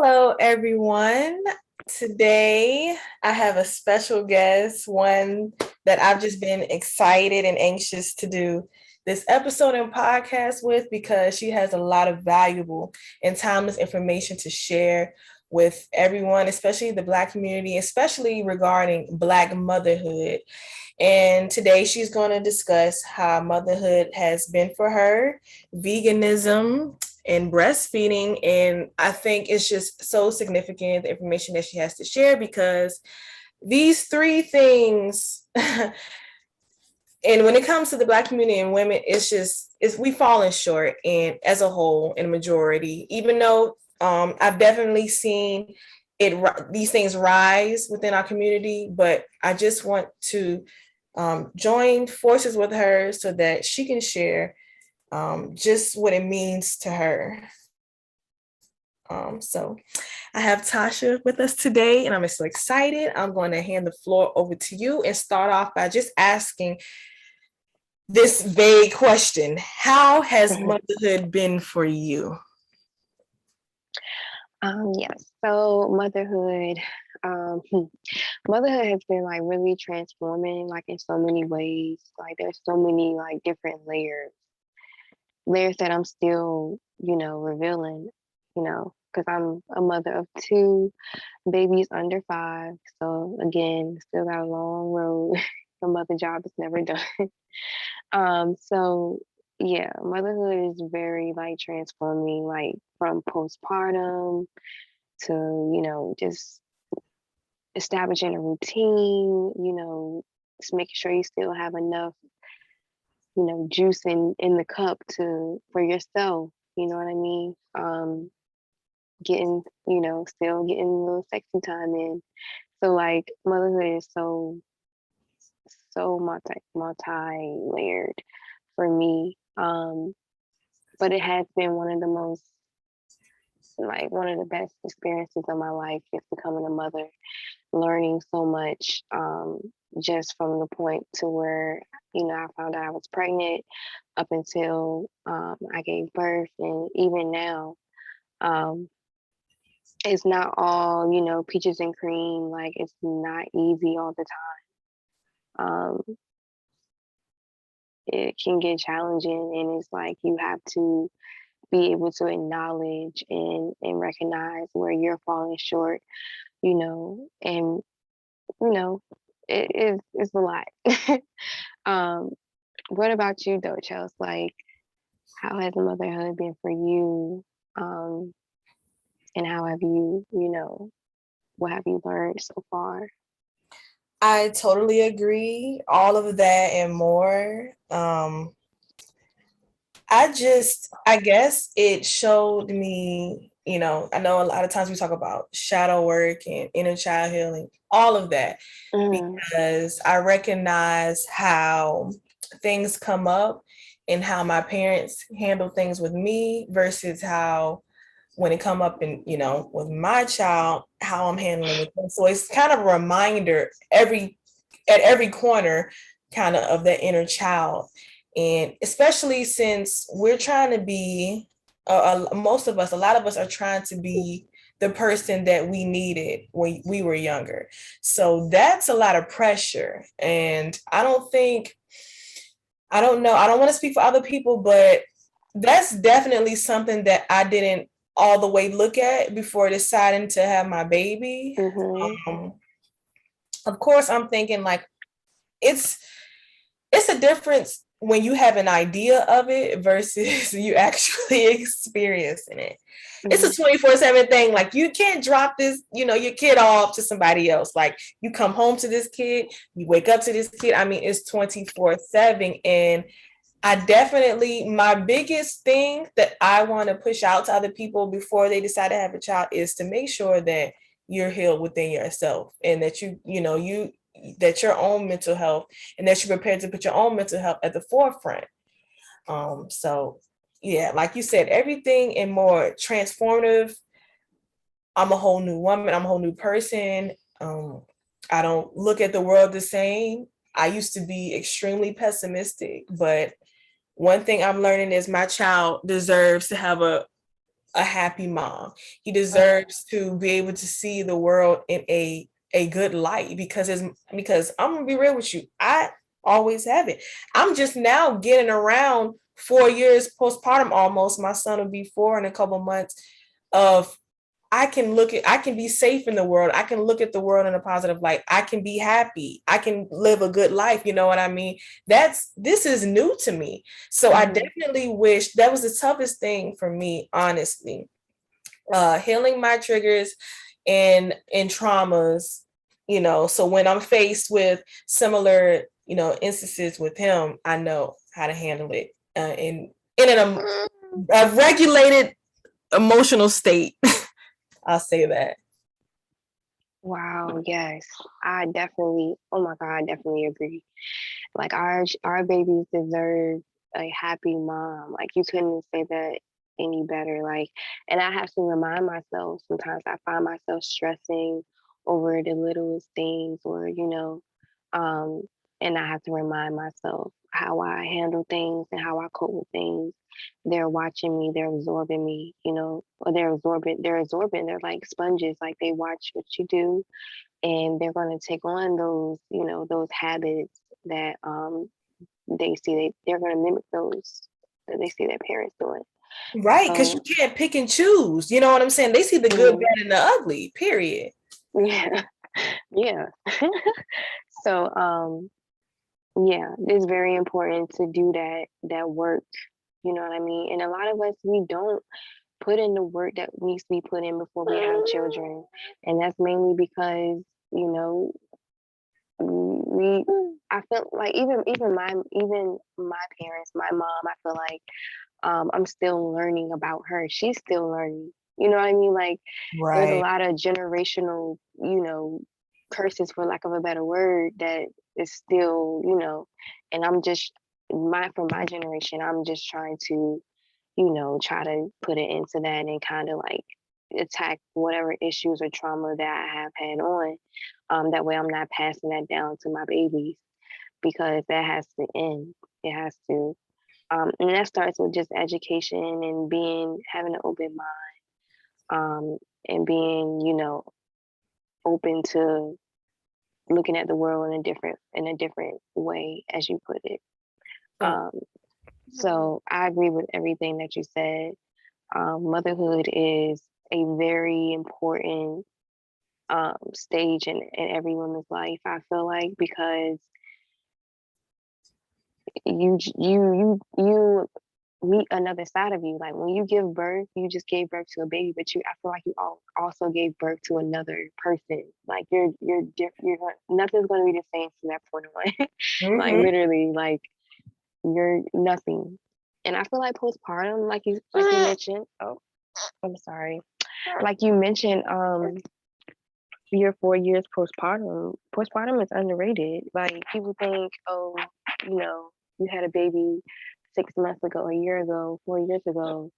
Hello, everyone. Today, I have a special guest, one that I've just been excited and anxious to do this episode and podcast with because she has a lot of valuable and timeless information to share with everyone, especially the Black community, especially regarding Black motherhood. And today she's going to discuss how motherhood has been for her, veganism, and breastfeeding. And I think it's just so significant, the information that she has to share, because these three things, and when it comes to the Black community and women, it's we fallen short, and as a whole, in majority, even though I've definitely seen these things rise within our community, but I just want to join forces with her so that she can share just what it means to her. So I have Tasha with us today, and I'm so excited. I'm going to hand the floor over to you and start off by just asking this vague question. How has motherhood been for you? Yes, so motherhood has been like really transforming, like in so many ways. Like there's so many like different layers that I'm still, revealing, because I'm a mother of two babies under 5. So again, still got a long road. The mother job is never done. So yeah, motherhood is very like transforming, like from postpartum to, just establishing a routine, just making sure you still have enough, juice in the cup for yourself, you know what I mean? Getting, still getting a little sexy time in. So like motherhood is so multi-layered for me. But it has been one of the best experiences of my life, just becoming a mother, learning so much, just from the point to where, I found out I was pregnant up until I gave birth. And even now, it's not all, peaches and cream. Like it's not easy all the time. It can get challenging, and it's like you have to be able to acknowledge and recognize where you're falling short, and it's a lot. What about you though, Chelsea? Like, how has motherhood been for you? And how have you, what have you learned so far? I totally agree. All of that and more. I guess it showed me, I know a lot of times we talk about shadow work and inner child healing, all of that, because I recognize how things come up and how my parents handle things with me versus how when it come up in, with my child, how I'm handling with them. So it's kind of a reminder at every corner kind of that inner child. And especially since we're trying to be, most of us, a lot of us are trying to be the person that we needed when we were younger. So that's a lot of pressure. And I don't know, I don't want to speak for other people, but that's definitely something that I didn't all the way look at before deciding to have my baby. Of course, I'm thinking like, it's a difference when you have an idea of it versus you actually experiencing it. It's a 24/7 thing. Like you can't drop this, your kid off to somebody else. Like you come home to this kid, you wake up to this kid. I mean, it's 24/7. And my biggest thing that I want to push out to other people before they decide to have a child is to make sure that you're healed within yourself and that that your own mental health and that you're prepared to put your own mental health at the forefront. So yeah, like you said, everything and more transformative. I'm a whole new woman. I'm a whole new person. I don't look at the world the same. I used to be extremely pessimistic, but one thing I'm learning is my child deserves to have a a happy mom. He deserves to be able to see the world in a good light, because I'm gonna be real with you. I always have it. I'm just now getting around 4 years postpartum almost. My son will be 4 in a couple months of I can be safe in the world. I can look at the world in a positive light. I can be happy. I can live a good life. You know what I mean? This is new to me. So I definitely wish that was the toughest thing for me, honestly. Healing my triggers and traumas, so when I'm faced with similar, instances with him, I know how to handle it in a regulated emotional state. I'll say that. Wow, yes. I definitely, oh my God, I definitely agree. Like our babies deserve a happy mom. Like you couldn't say that any better. Like, and I have to remind myself sometimes I find myself stressing over the littlest things or, um, and I have to remind myself how I handle things and how I cope with things. They're watching me, they're absorbing me, or they're like sponges, like they watch what you do and they're going to take on those habits that they're going to mimic those that they see their parents doing. Right, because you So can't pick and choose. You know what I'm saying? They see the good, mm, bad, and the ugly, period. yeah, yeah. So yeah, it's very important to do that work. You know what I mean? And a lot of us, we don't put in the work that needs to be put in before we have children, and that's mainly because you know we I feel like even my parents, my mom, I feel like I'm still learning about her. She's still learning. You know what I mean? Like there's a Right. lot of generational, curses for lack of a better word that is still, and I'm just from my generation, I'm just trying to, try to put it into that and kind of like attack whatever issues or trauma that I have had on. That way I'm not passing that down to my babies because that has to end. It has to. And that starts with just education and having an open mind, and being, open to looking at the world in a different way, as you put it. Oh, Um, so I agree with everything that you said. Motherhood is a very important stage in every woman's life. I feel like because you meet another side of you. Like when you give birth, you just gave birth to a baby, but I feel like you also gave birth to another person. Like you're different. Nothing's going to be the same from that point on. Like mm-hmm. literally, like you're nothing. And I feel like postpartum, like you mentioned. Oh, I'm sorry. Like you mentioned, your 4 years postpartum. Postpartum is underrated. Like people think, oh, you had a baby 6 months ago, a year ago, 4 years ago.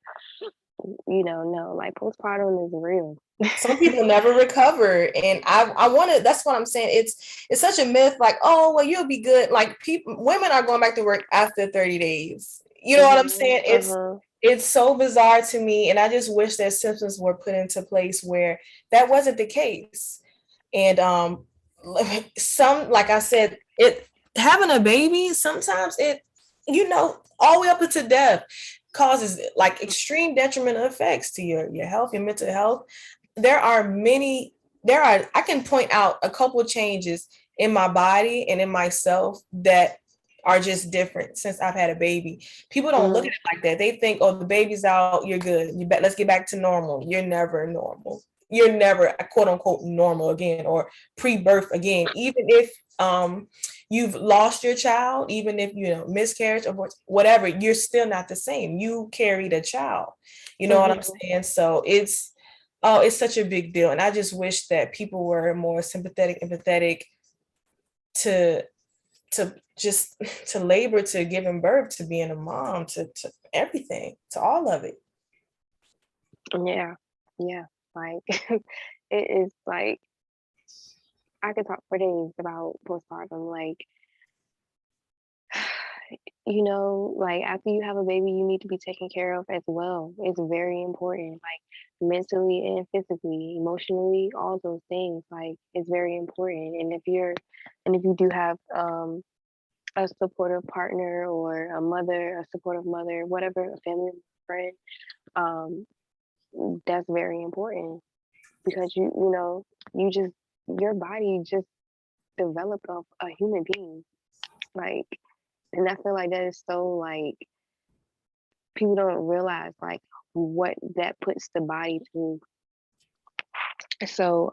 No, like postpartum is real. Some people never recover, and I want to. That's what I'm saying. It's such a myth. Like, oh well, you'll be good. Like women are going back to work after 30 days. You know what I'm saying? It's so bizarre to me, and I just wish that systems were put into place where that wasn't the case. And some, like I said, it having a baby sometimes all the way up into death causes like extreme detrimental effects to your health, your mental health. There are many, I can point out a couple of changes in my body and in myself that are just different since I've had a baby. People don't look at it like that. They think, oh, the baby's out, you're good. Let's get back to normal. You're never normal. You're never a quote unquote normal again or pre-birth again. Even if you've lost your child, even if miscarriage or whatever, you're still not the same. You carried a child. You know what I'm saying? So it's such a big deal. And I just wish that people were more sympathetic, empathetic to just to labor, to giving birth, to being a mom, to everything, to all of it. Yeah, yeah. Like it is like I could talk for days about postpartum. Like you know, like after you have a baby, you need to be taken care of as well. It's very important, like mentally and physically, emotionally, all those things. Like it's very important. And if you do have a supportive partner or a mother, a supportive mother, whatever, a family friend, um, that's very important because you know, you just your body just developed a human being. Like, and I feel like that is so like people don't realize like what that puts the body through. So,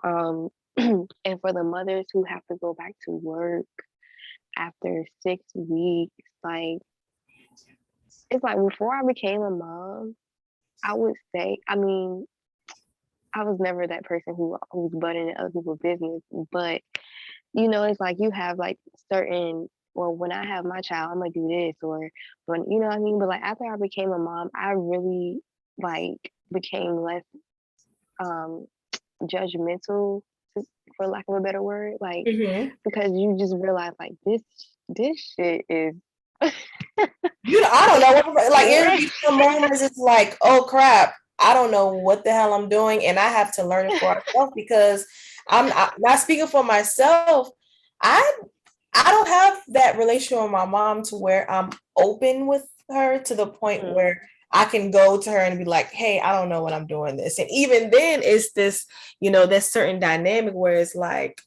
and for the mothers who have to go back to work after 6 weeks, like it's like before I became a mom, I would say, I mean, I was never that person who's butting in other people's business, but you know, it's like you have like certain, well, when I have my child, I'm gonna do this, or when you know what I mean. But like after I became a mom, I really like became less um judgmental, for lack of a better word, like Mm-hmm. because you just realize like this shit is I don't know what, like it'll right. be some moments it's like, oh crap, I don't know what the hell I'm doing, and I have to learn it for myself because I'm not speaking for myself. I I don't have that relationship with my mom to where I'm open with her to the point Mm, where I can go to her and be like, hey, I don't know what I'm doing this. And even then it's this, that certain dynamic where it's like,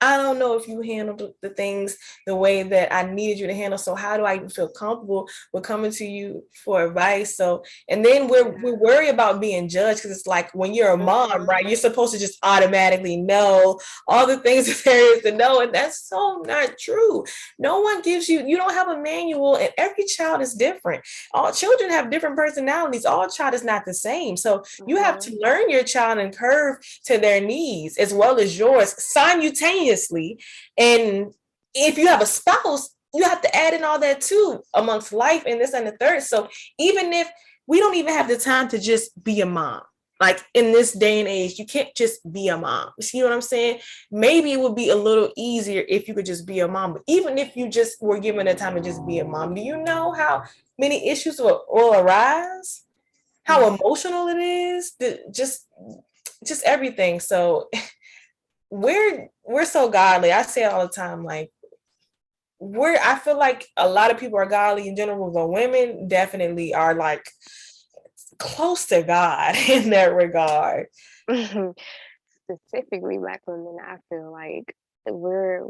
I don't know if you handled the things the way that I needed you to handle. So how do I even feel comfortable with coming to you for advice? So, and then we yeah. worry about being judged because it's like when you're a mom, Hmm. right? You're supposed to just automatically know all the things that there is to know, and that's so not true. No one gives you. You don't have a manual, and every child is different. All children have different personalities. All child is not the same. So you have Hmm. to learn your child and curve to their needs as well as yours simultaneously. And if you have a spouse, you have to add in all that too amongst life and this and the third. So even if we don't even have the time to just be a mom, like in this day and age, you can't just be a mom. You see what I'm saying? Maybe it would be a little easier if you could just be a mom. But even if you just were given the time to just be a mom, do you know how many issues will arise? How Yeah. emotional it is? Just everything. So we're so godly. I say it all the time, like I feel like a lot of people are godly in general, but women definitely are like close to God in that regard. Specifically black women, I feel like we're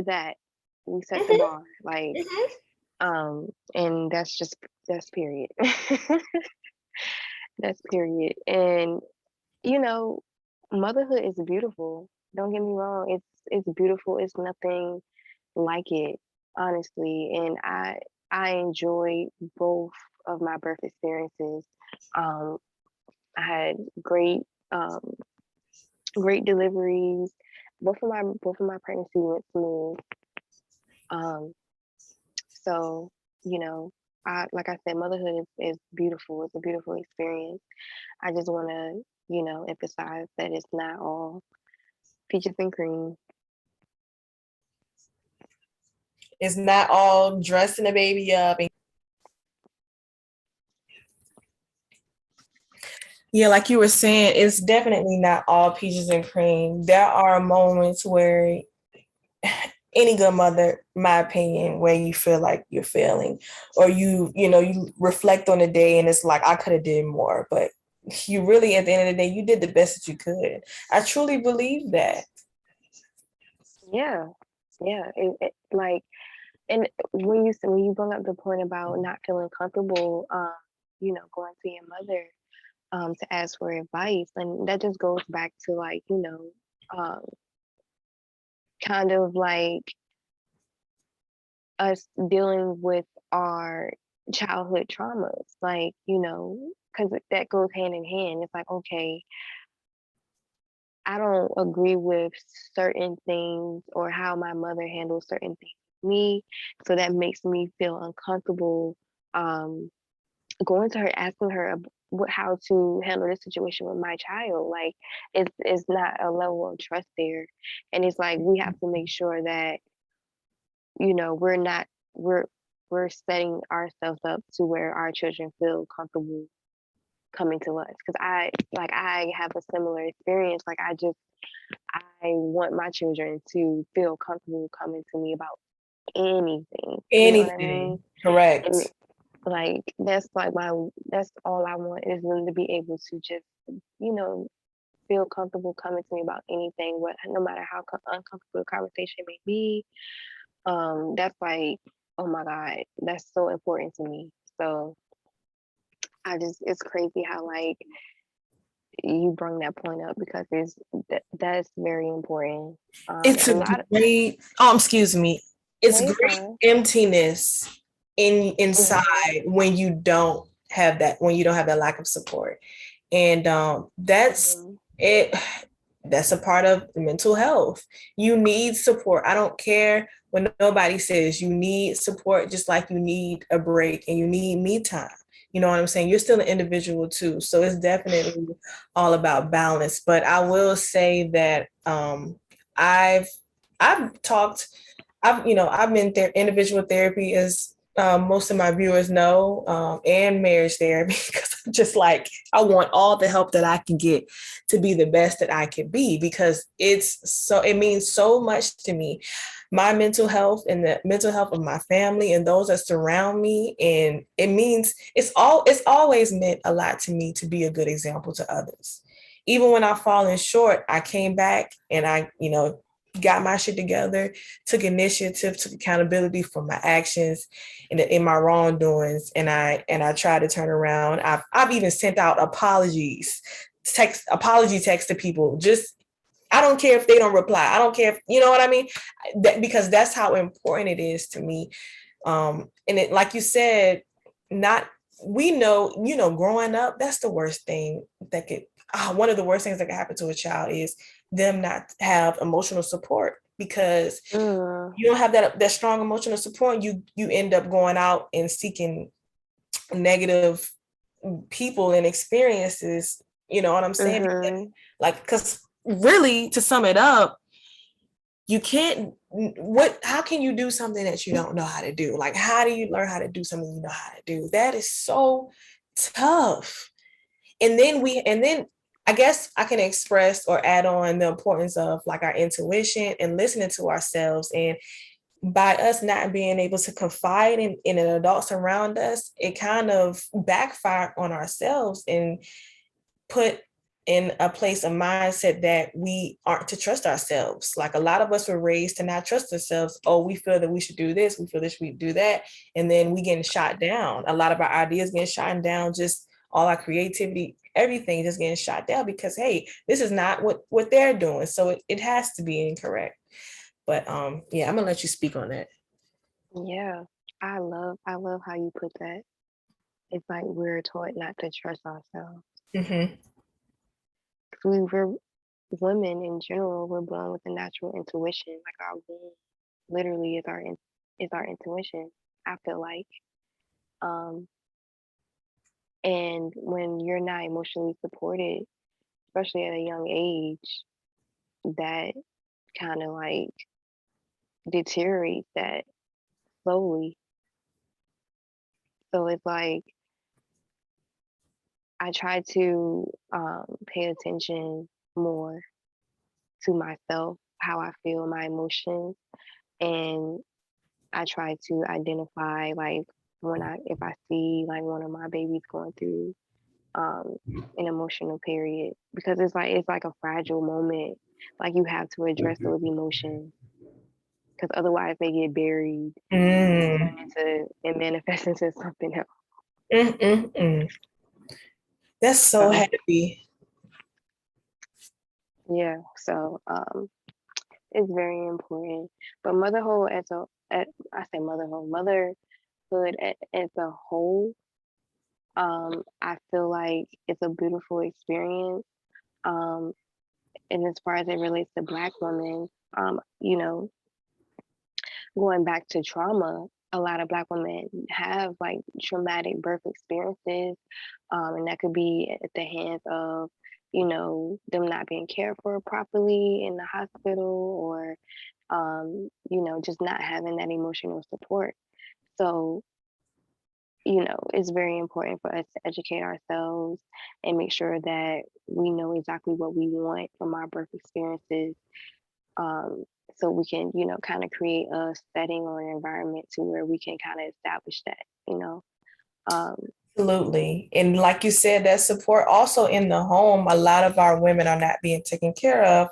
that we set the Mm-hmm, bar, like mm-hmm. and that's period. That's period. And you know, motherhood is beautiful. Don't get me wrong, it's beautiful. It's nothing like it, honestly. And I enjoy both of my birth experiences. um I had um great deliveries. Both of my pregnancy went smooth. Um, so you know, I like I said, motherhood is beautiful. It's a beautiful experience. I just want to emphasize that it's not all peaches and cream. It's not all dressing the baby up. And yeah, like you were saying, it's definitely not all peaches and cream. There are moments where any good mother, my opinion, where you feel like you're failing, or you reflect on the day and it's like I could have did more, but you really at the end of the day you did the best that you could. I truly believe that. Yeah, yeah. Like, and when you bring up the point about not feeling comfortable, going to your mother, to ask for advice, and that just goes back to like um, kind of like us dealing with our childhood traumas, like, because that goes hand in hand. It's like, okay, I don't agree with certain things or how my mother handles certain things with me. So that makes me feel uncomfortable um, going to her, asking her how to handle this situation with my child. Like, it's not a level of trust there. And it's like we have to make sure that, we're not, we're we're setting ourselves up to where our children feel comfortable coming to us. Because I have a similar experience. Like I want my children to feel comfortable coming to me about anything. You know what I mean? Anything. Correct. And like that's all I want is them to be able to just, you know, feel comfortable coming to me about anything, no matter how uncomfortable the conversation may be. That's like, oh my God, that's so important to me. So it's crazy how like you bring that point up because that's very important. It's A a lot of great, excuse me. It's no, you're great fine. emptiness inside Mhm. when you don't have that lack of support. And that's Mhm. it. That's a part of mental health. You need support. I don't care when nobody says you need support, just like you need a break and you need me time. You know what I'm saying? You're still an individual too. So it's definitely all about balance. But I will say that I've talked, I've been individual therapy, as most of my viewers know, and marriage therapy, because I'm just like, I want all the help that I can get to be the best that I can be, because it means so much to me, my mental health and the mental health of my family and those that surround me. And it's always meant a lot to me to be a good example to others. Even when I've fallen short, I came back and I, got my shit together, took initiative, took accountability for my actions and in my wrongdoings, and I tried to turn around. I've even sent out apology text to people. Just, I don't care if they don't reply. I don't care if, you know what I mean? Because that's how important it is to me. And it, like you said, not we know, growing up, that's the worst thing that could one of the worst things that could happen to a child is them not have emotional support, because Mm. you don't have that strong emotional support. You end up going out and seeking negative people and experiences. You know what I'm saying? Mhm. Because really, to sum it up, you can't, how can you do something that you don't know how to do? Like, how do you learn how to do something you know how to do? That is so tough. And then I guess I can express or add on the importance of like our intuition and listening to ourselves. And by us not being able to confide in an adults around us, it kind of backfired on ourselves and put in a place of mindset that we aren't to trust ourselves. Like, a lot of us were raised to not trust ourselves. Oh, we feel that we should do this, we feel this, we do that, and then we getting shot down. A lot of our ideas getting shot down, just all our creativity, everything just getting shot down because, hey, this is not what they're doing. So it has to be incorrect. But yeah, I'm gonna let you speak on that. Yeah. I love how you put that. It's like we're taught not to trust ourselves. Mm-hmm. We're women in general, we're born with a natural intuition. Like our womb literally is our intuition, I feel like. Um, and when you're not emotionally supported, especially at a young age, that kind of like deteriorates that slowly. So it's like I try to pay attention more to myself, how I feel, my emotions, and I try to identify like if I see like one of my babies going through um an emotional period, because it's like a fragile moment. Like you have to address those emotions because otherwise they get buried and Mm. turn into and manifest into something else. Mm-mm-mm. That's so So heavy. yeah, so it's very important. But motherhood I say motherhood as a whole, I feel like it's a beautiful experience. Um, and as far as it relates to Black women, you know, going back to trauma, a lot of Black women have like traumatic birth experiences, and that could be at the hands of, them not being cared for properly in the hospital, or just not having that emotional support. So, it's very important for us to educate ourselves and make sure that we know exactly what we want from our birth experiences. Um, so we can, kind of create a setting or an environment to where we can kind of establish that. Um, Absolutely. And like you said, that support also in the home. A lot of our women are not being taken care of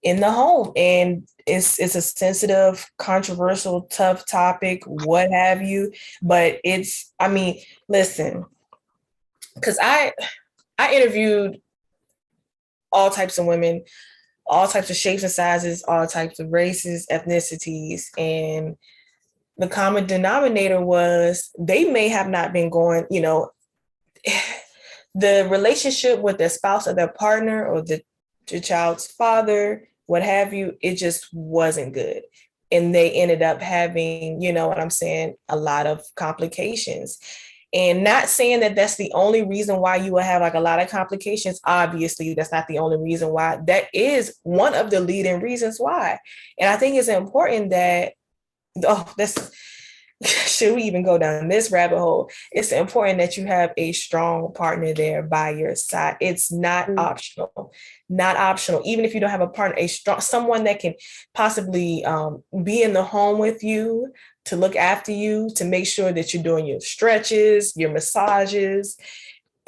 in the home. And it's a sensitive, controversial, tough topic, what have you. But listen, because I interviewed all types of women, all types of shapes and sizes, all types of races, ethnicities, and the common denominator was they may have not been going, the relationship with their spouse or their partner or the child's father, what have you, it just wasn't good. And they ended up having, you know what I'm saying, a lot of complications. And not saying that that's the only reason why you will have like a lot of complications. Obviously, that's not the only reason why. That is one of the leading reasons why. And I think it's important that, that's should we even go down this rabbit hole? It's important that you have a strong partner there by your side. It's not mm, optional, not optional. Even if you don't have a partner, a strong someone that can possibly be in the home with you to look after you, to make sure that you're doing your stretches, your massages,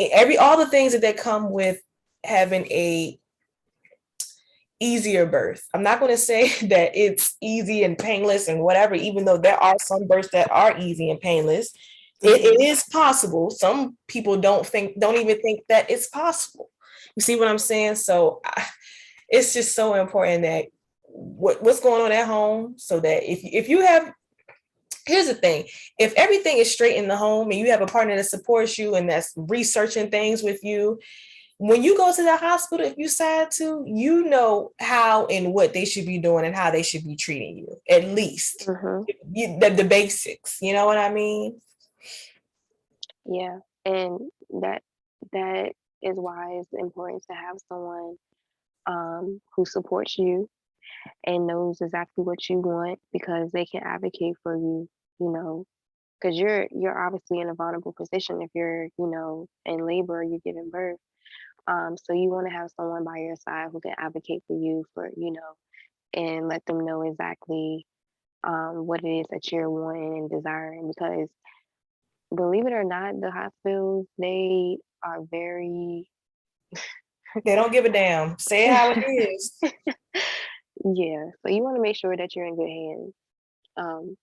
all the things that come with having a easier birth. I'm not going to say that it's easy and painless and whatever, even though there are some births that are easy and painless. It is possible. Some people don't even think that it's possible. You see what I'm saying? So it's just so important that what's going on at home, so that if you have, here's the thing, if everything is straight in the home and you have a partner that supports you and that's researching things with you, when you go to the hospital, if you decide to, you know how and what they should be doing and how they should be treating you, at least the basics. You know what I mean? Yeah, and that is why it's important to have someone who supports you and knows exactly what you want, because they can advocate for you, because you're obviously in a vulnerable position if you're, in labor or you're giving birth. So you want to have someone by your side who can advocate for you, and let them know exactly what it is that you're wanting and desiring. Because believe it or not, the hospitals, they are very They don't give a damn. Say it how it is. yeah. So you want to make sure that you're in good hands um,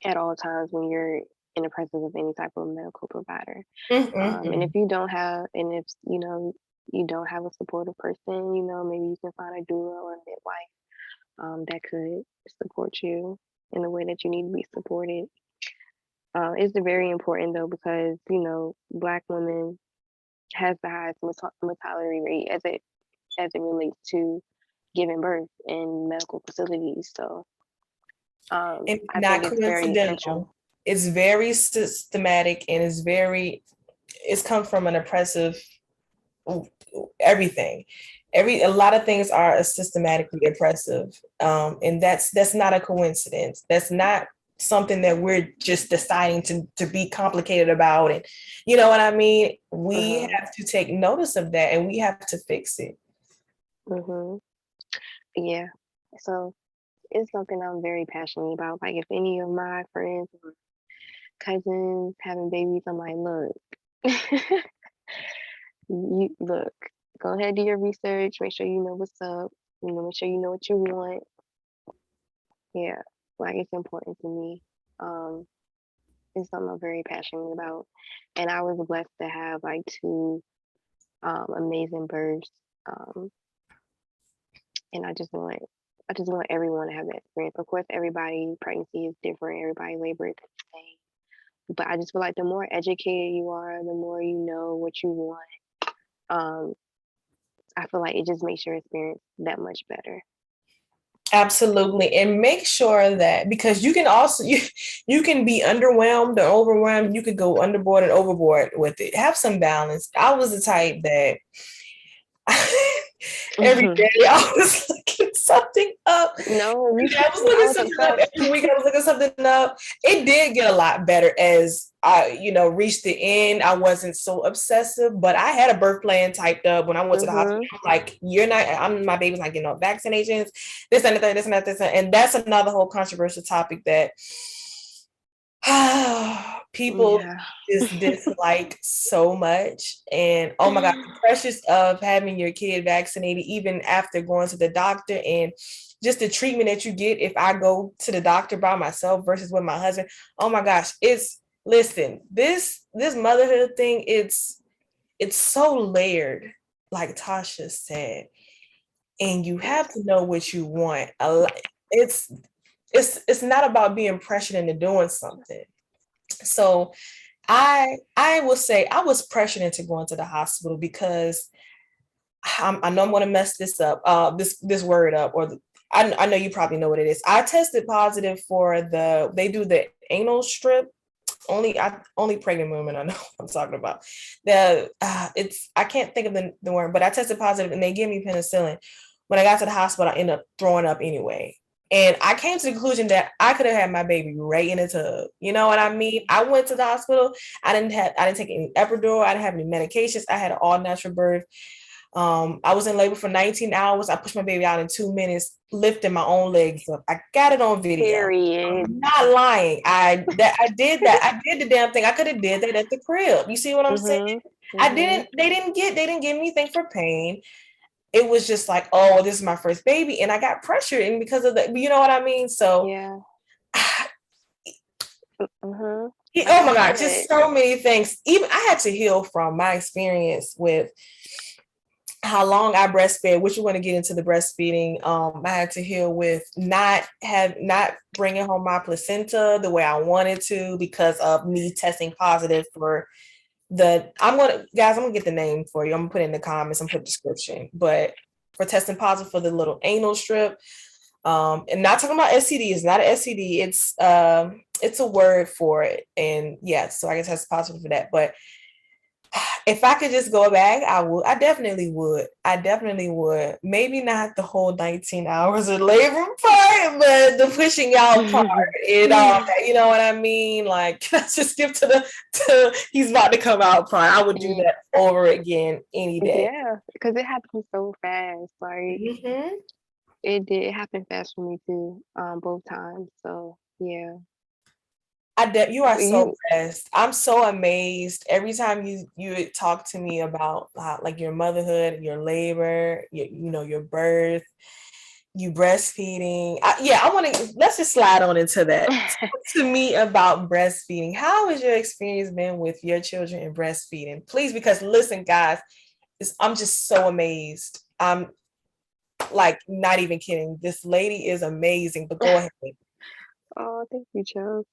at all times when you're in the presence of any type of medical provider. And if you don't have, and if you don't have a supportive person, maybe you can find a doula or a midwife that could support you in the way that you need to be supported. It's very important though, because Black women has the highest mortality rate as it relates to giving birth in medical facilities. So And I not think it's very essential. coincidental. It's very systematic, and it's come from an oppressive everything. A lot of things are systematically oppressive, and that's not a coincidence. That's not something that we're just deciding to be complicated about. And you know what I mean? We have to take notice of that, and we have to fix it. Yeah. So it's something I'm very passionate about. Like if any of my friends or cousins having babies, I'm like, look, you look, go ahead, do your research, make sure you know what's up, make sure you know what you want. Yeah, like it's important to me. It's something I'm very passionate about. And I was blessed to have like two amazing births. And I just want everyone to have that experience. Of course, everybody pregnancy is different, everybody labor is the same. But I just feel like the more educated you are, the more you know what you want. I feel like it just makes your experience that much better. Absolutely. And make sure that, because you can also you can be underwhelmed or overwhelmed. You could go underboard and overboard with it. Have some balance. I was the type that Every day I was looking something up. No, me I was too. I looking was something up obsessed. every week. I was looking something up. It did get a lot better as I, reached the end. I wasn't so obsessive, but I had a birth plan typed up when I went to the hospital. I'm like, you're not, my baby's not getting no vaccinations, this and that, this and that, this. And that's another whole controversial topic that people Yeah. just dislike so much. And oh my God, the pressures of having your kid vaccinated, even after going to the doctor, and just the treatment that you get if I go to the doctor by myself versus with my husband. Oh my gosh, this motherhood thing, it's so layered, like Tasha said, and you have to know what you want. It's it's not about being pressured into doing something. So I will say I was pressured into going to the hospital because I know I'm going to mess this up, this word up, or I know you probably know what it is. I tested positive for they do the anal strip. Only pregnant women I know what I'm talking about. I can't think of the word, but I tested positive and they gave me penicillin. When I got to the hospital, I ended up throwing up anyway. And I came to the conclusion that I could have had my baby right in a tub. You know what I mean? I went to the hospital. I didn't take any epidural. I didn't have any medications. I had an all natural birth. I was in labor for 19 hours. I pushed my baby out in 2 minutes, lifting my own legs up. I got it on video. Period. I'm not lying. I did that. I did the damn thing. I could have did that at the crib. You see what I'm saying? They didn't give me anything for pain. It was just like, oh, this is my first baby. And I got pressured, and because of that, you know what I mean? So Yeah. oh my God, just so many things. Even I had to heal from my experience with how long I breastfed, which we're going to get into the breastfeeding. I had to heal with not bringing home my placenta the way I wanted to because of me testing positive for I'm gonna get the name for you. I'm gonna put it in the comments and put description, but for testing positive for the little anal strip. And not talking about STD. It's not an STD. It's a word for it. And yeah, so I guess test positive for that. But if I could just go back, I would. I definitely would. Maybe not the whole 19 hours of labor part, but the pushing out part. You know what I mean? Like, let's just skip to he's about to come out part. I would do that over again any day. Yeah, because it happened so fast. Like it happened fast for me too, both times. So yeah. You are so blessed. I'm so amazed every time you talk to me about like your motherhood, your labor, your birth, you breastfeeding. I want to let's just slide on into that. Talk to me about breastfeeding. How has your experience been with your children and breastfeeding? Please, because listen, guys, I'm just so amazed. I'm like not even kidding. This lady is amazing. But go ahead. Oh, thank you, Chubb.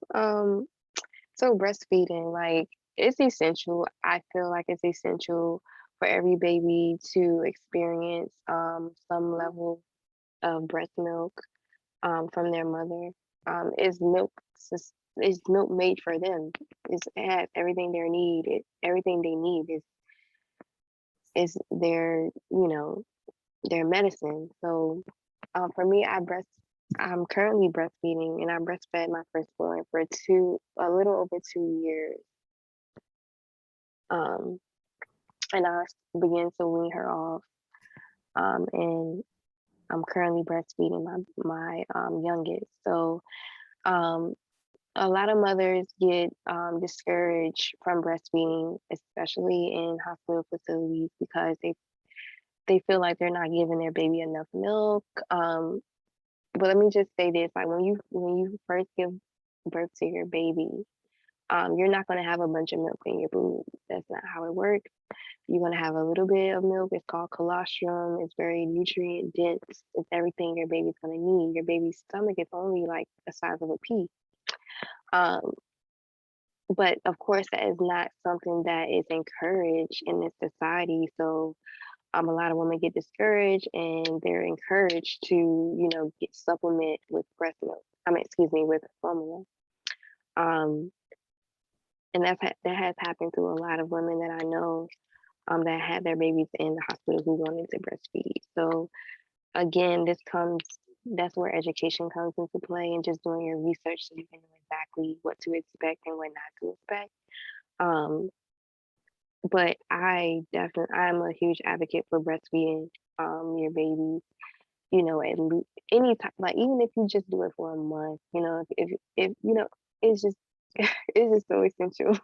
So breastfeeding, like, it's essential. I feel like it's essential for every baby to experience some level of breast milk from their mother. Is milk is milk made for them? It has everything everything they need is their their medicine. So for me, I'm currently breastfeeding, and I breastfed my firstborn for a little over 2 years. Um, and I began to wean her off. And I'm currently breastfeeding my youngest. So a lot of mothers get discouraged from breastfeeding, especially in hospital facilities, because they feel like they're not giving their baby enough milk. But let me just say this: like when you first give birth to your baby, you're not going to have a bunch of milk in your boob. That's not how it works. You're going to have a little bit of milk. It's called colostrum. It's very nutrient dense. It's everything your baby's going to need. Your baby's stomach is only like the size of a pea. But of course, that is not something that is encouraged in this society. So a lot of women get discouraged, and they're encouraged to, get supplement with breast milk. With formula. And that has happened to a lot of women that I know. that had their babies in the hospital who wanted to breastfeed. So again, that's where education comes into play, and just doing your research so you can know exactly what to expect and what not to expect. Um, but I'm a huge advocate for breastfeeding your baby, at least any time, like even if you just do it for a month, if it's just it's just so essential.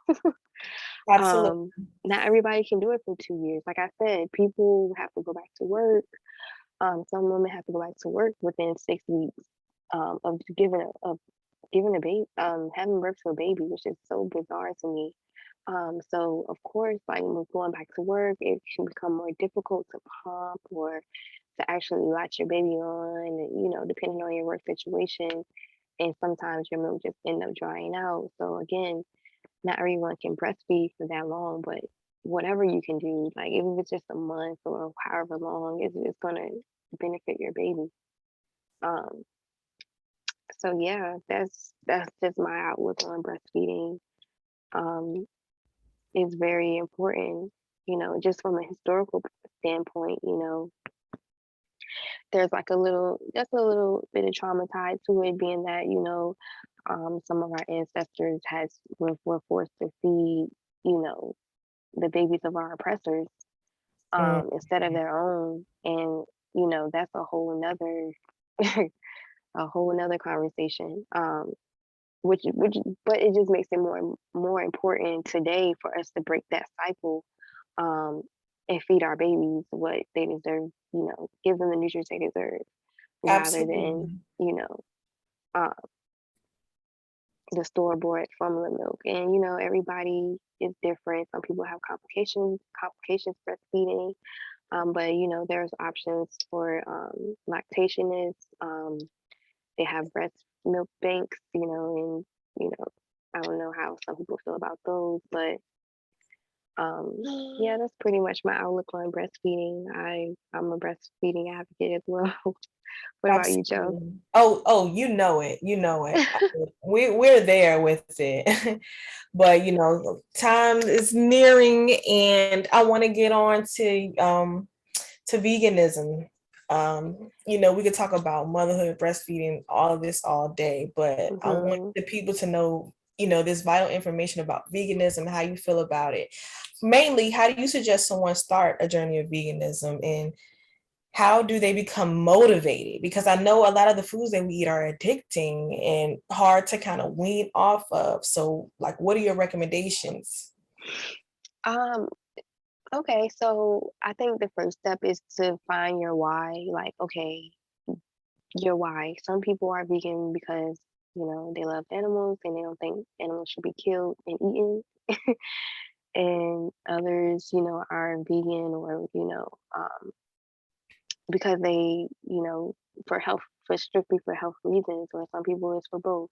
Absolutely. um, Not everybody can do it for 2 years. Like I said, people have to go back to work. Some women have to go back to work within 6 weeks of giving a baby, having birth to a baby, which is so bizarre to me. So of course, like when going back to work, it can become more difficult to pump or to actually latch your baby on, depending on your work situation. And sometimes your milk just end up drying out. So again, not everyone can breastfeed for that long, but whatever you can do, like even if it's just a month or however long, it's gonna benefit your baby. Um, so yeah, that's just my outlook on breastfeeding. Um, it's very important, just from a historical standpoint. There's like just a little bit of trauma tied to it, being that some of our ancestors were forced to feed you know the babies of our oppressors Mm, instead of their own, and that's a whole another a whole another conversation. Which but it just makes it more important today for us to break that cycle, um, and feed our babies what they deserve. Give them the nutrients they deserve, rather than absolutely. you know uh, the store bought formula milk. And everybody is different. Some people have complications breastfeeding. But there's options for lactationists. They have breast milk banks, and I don't know how some people feel about those, but yeah, that's pretty much my outlook on breastfeeding. I'm a breastfeeding advocate as well. What about you, Joe? Absolutely. Oh, you know it. You know it. We're there with it. But time is nearing and I want to get on to veganism. We could talk about motherhood, breastfeeding, all of this all day, but I want Hmm. the people to know, this vital information about veganism, how you feel about it. Mainly, how do you suggest someone start a journey of veganism, and how do they become motivated? Because I know a lot of the foods that we eat are addicting and hard to kind of wean off of. So, like, what are your recommendations? Um, okay, so I think the first step is to find your why. Like, okay, your why. Some people are vegan because, they love animals and they don't think animals should be killed and eaten. And others, are vegan or, because they, for strictly for health reasons, or some people it's for both.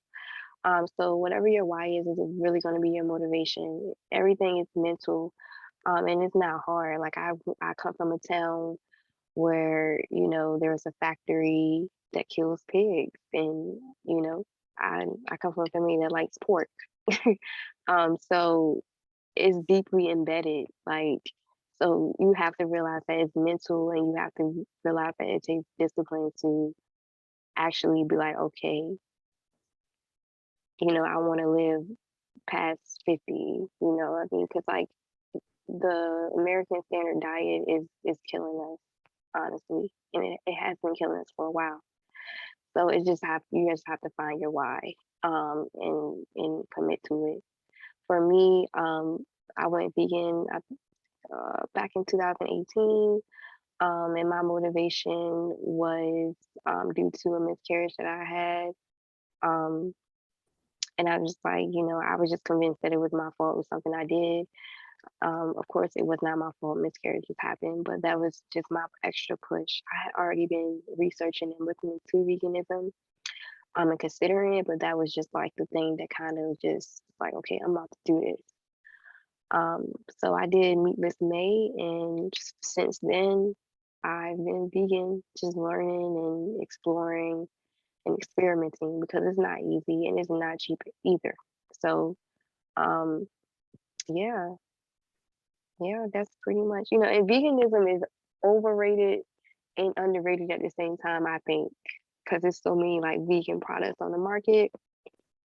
So whatever your why is really going to be your motivation. Everything is mental, and it's not hard. Like I come from a town where there's a factory that kills pigs, and I come from a family that likes pork. So it's deeply embedded. Like, so you have to realize that it's mental, and you have to realize that it takes discipline to actually be like, okay, I want to live past 50. I mean, because like the American standard diet is killing us, honestly, and it has been killing us for a while. So you just have to find your why, and commit to it. For me, I went vegan back in 2018, and my motivation was due to a miscarriage that I had. Um, and I was just like, I was just convinced that it was my fault. It was something I did. Of course, it was not my fault. Miscarriages happen, but that was just my extra push. I had already been researching and looking into veganism, and considering it, but that was just like the thing that kind of just like, okay, I'm about to do this. So I did meatless May, and since then, I've been vegan, just learning and exploring and experimenting, because it's not easy and it's not cheap either. So, um, yeah. Yeah, that's pretty much, and veganism is overrated and underrated at the same time, I think, because there's so many like vegan products on the market.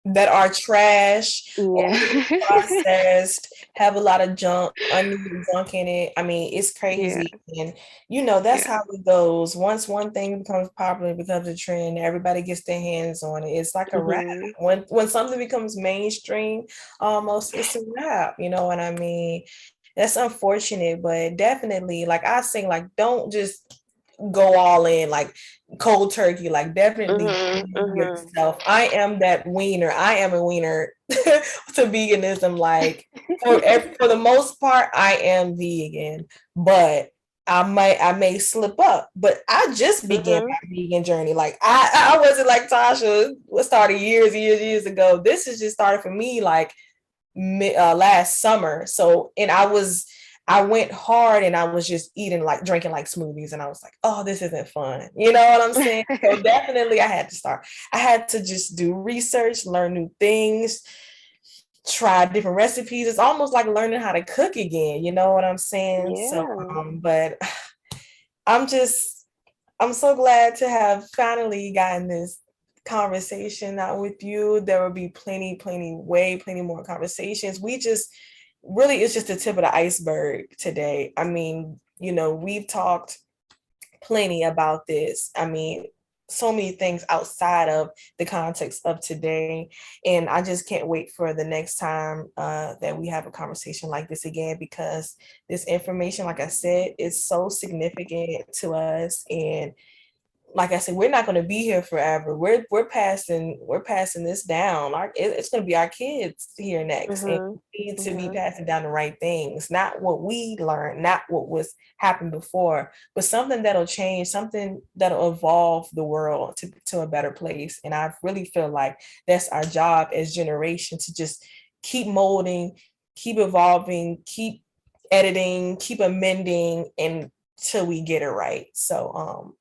That are trash, overly Yeah. processed, have a lot of junk, unneeded junk in it. I mean, it's Yeah. crazy. And that's Yeah. how it goes. Once one thing becomes popular, it becomes a trend, everybody gets their hands on it. It's like a wrap. Mhm. When something becomes mainstream, almost it's a wrap, you know what I mean? That's unfortunate, but definitely, like I say, like don't just go all in, like cold turkey, like definitely Mhm. be Mhm. yourself. I am that wiener. I am a wiener to veganism. Like for the most part, I am vegan, but I may slip up. But I just began Mhm. my vegan journey. Like I wasn't like Tasha. What started years ago. This is just started for me like last summer. So, and I went hard and I was just eating like drinking like smoothies and I was like, oh, this isn't fun. You know what I'm saying? So definitely I had to start. I had to just do research, learn new things, try different recipes. It's almost like learning how to cook again. You know what I'm saying? So, Yeah. but I'm just I'm so glad to have finally gotten this conversation out with you. There will be plenty more conversations. We just really, it's just the tip of the iceberg today. I mean, we've talked plenty about this. I mean, so many things outside of the context of today. And I just can't wait for the next time that we have a conversation like this again, because this information, like I said, is so significant to us. And like I said, we're not going to be here forever. We're passing this down. It's going to be our kids here next, and Mhm. we need to be Mhm. passing down the right things, not what we learned, not what was happened before, but something that'll change, something that'll evolve the world to a better place. And I really feel like that's our job as generation, to just keep molding, keep evolving, keep editing, keep amending, until we get it right. So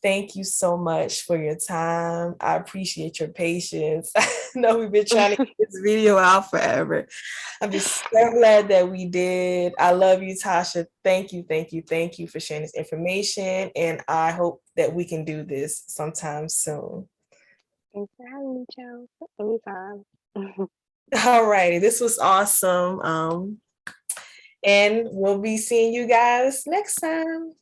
thank you so much for your time. I appreciate your patience. I know we've been trying to get this video out forever. I'm just so glad that we did. I love you, Tasha. Thank you for sharing this information. And I hope that we can do this sometime soon. Thanks for having me, Joe. Anytime. All righty. This was awesome. And we'll be seeing you guys next time.